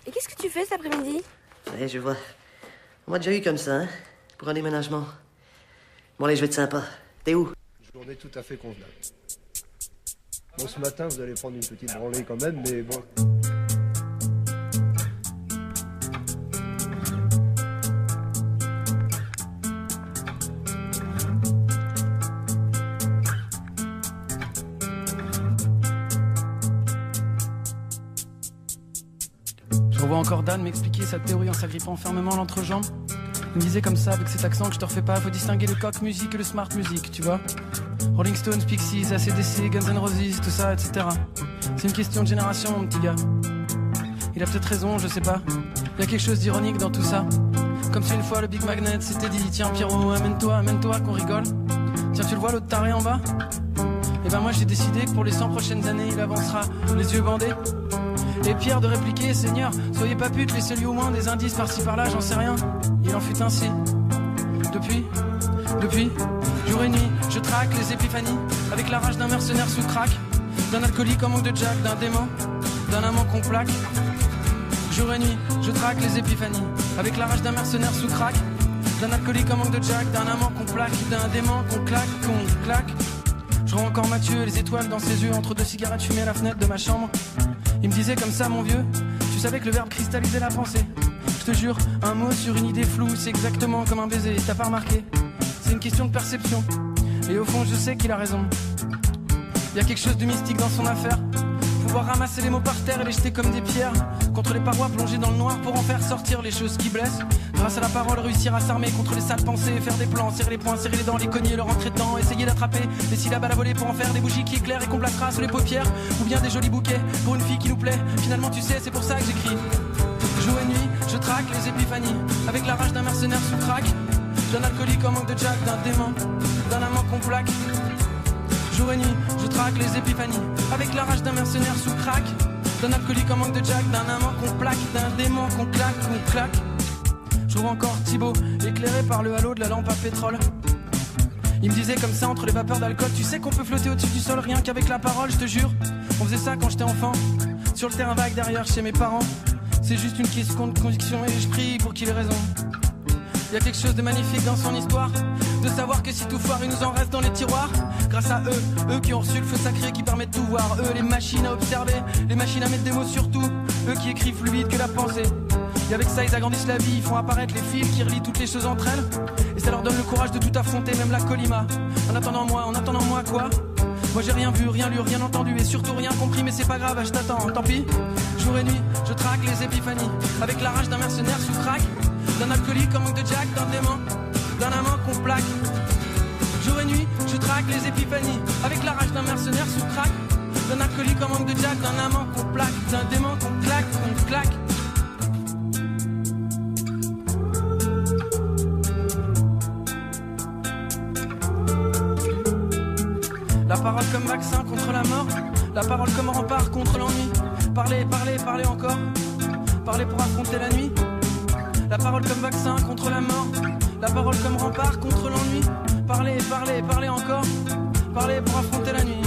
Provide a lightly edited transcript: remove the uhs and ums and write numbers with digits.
Et qu'est-ce que tu fais cet après-midi? Ouais, je vois. On m'a déjà eu comme ça, hein, pour un déménagement. Bon, allez, je vais être sympa. T'es où? Journée tout à fait convenable. Bon, ce matin, vous allez prendre une petite branlée quand même, mais bon... Je revois encore Dan m'expliquer sa théorie en s'agrippant fermement l'entrejambe. Il me disait comme ça, avec cet accent que je te refais pas, faut distinguer le coq music et le smart music, tu vois. Rolling Stones, Pixies, AC/DC, Guns N' Roses, tout ça, etc. C'est une question de génération, mon petit gars. Il a peut-être raison, je sais pas. Il y a quelque chose d'ironique dans tout ça. Comme si une fois le Big Magnet s'était dit, tiens Pierrot, amène-toi qu'on rigole. Tiens, tu le vois l'autre taré en bas? Et ben moi j'ai décidé que pour les 100 prochaines années, il avancera les yeux bandés. Et Pierre de répliquer, Seigneur, soyez pas pute, laissez-lui au moins des indices par-ci par-là, j'en sais rien. Il en fut ainsi. Depuis, jour et nuit, je traque les épiphanies, avec la rage d'un mercenaire sous crack, d'un alcoolique en manque de jack, d'un démon, d'un amant qu'on plaque. Jour et nuit, je traque les épiphanies, avec la rage d'un mercenaire sous crack, d'un alcoolique en manque de jack, d'un amant qu'on plaque, d'un démon qu'on claque. Je rends encore Mathieu, les étoiles dans ses yeux, entre deux cigarettes fumées à la fenêtre de ma chambre. Il me disait comme ça, mon vieux, tu savais que le verbe cristallisait la pensée. Je te jure, un mot sur une idée floue, c'est exactement comme un baiser, t'as pas remarqué? C'est une question de perception, et au fond je sais qu'il a raison. Y a quelque chose de mystique dans son affaire, pouvoir ramasser les mots par terre et les jeter comme des pierres contre les parois plongées dans le noir pour en faire sortir les choses qui blessent. Grâce à la parole, réussir à s'armer contre les sales pensées, faire des plans, serrer les poings, serrer les dents, les cogner, leur rentrer dedans, essayer d'attraper les syllabes à la volée pour en faire des bougies qui éclairent et qu'on placera sous les paupières, ou bien des jolis bouquets pour une fille qui nous plaît. Finalement tu sais, c'est pour ça que j'écris. Jour et nuit, je traque les épiphanies, avec la rage d'un mercenaire sous crack, d'un alcoolique en manque de jack, d'un démon, d'un amant qu'on plaque. Jour et nuit, je traque les épiphanies, avec la rage d'un mercenaire sous crack, d'un alcoolique en manque de jack, d'un amant qu'on plaque, d'un démon qu'on claque. Je vois encore Thibaut, éclairé par le halo de la lampe à pétrole. Il me disait comme ça entre les vapeurs d'alcool, tu sais qu'on peut flotter au-dessus du sol rien qu'avec la parole, je te jure. On faisait ça quand j'étais enfant, sur le terrain vague derrière chez mes parents. C'est juste une question de conviction et je prie pour qu'il ait raison. Y a quelque chose de magnifique dans son histoire, de savoir que si tout foire il nous en reste dans les tiroirs. Grâce à eux qui ont reçu le feu sacré qui permet de tout voir. Eux les machines à observer, les machines à mettre des mots sur tout. Eux qui écrivent plus vite que la pensée. Et avec ça ils agrandissent la vie, ils font apparaître les fils qui relient toutes les choses entre elles. Et ça leur donne le courage de tout affronter, même la colima. En attendant moi quoi? Moi j'ai rien vu, rien lu, rien entendu et surtout rien compris, mais c'est pas grave, je t'attends, tant pis. Jour et nuit, je traque les épiphanies, avec la rage d'un mercenaire sous crack, d'un alcoolique en manque de jack, d'un démon, d'un amant qu'on plaque. Jour et nuit, je traque les épiphanies, avec la rage d'un mercenaire sous crack, d'un alcoolique en manque de jack, d'un amant qu'on plaque, d'un démon qu'on claque. La parole comme vaccin contre la mort, la parole comme rempart contre l'ennui. Parler encore, parler pour affronter la nuit. La parole comme vaccin contre la mort, la parole comme rempart contre l'ennui. Parler encore, parler pour affronter la nuit.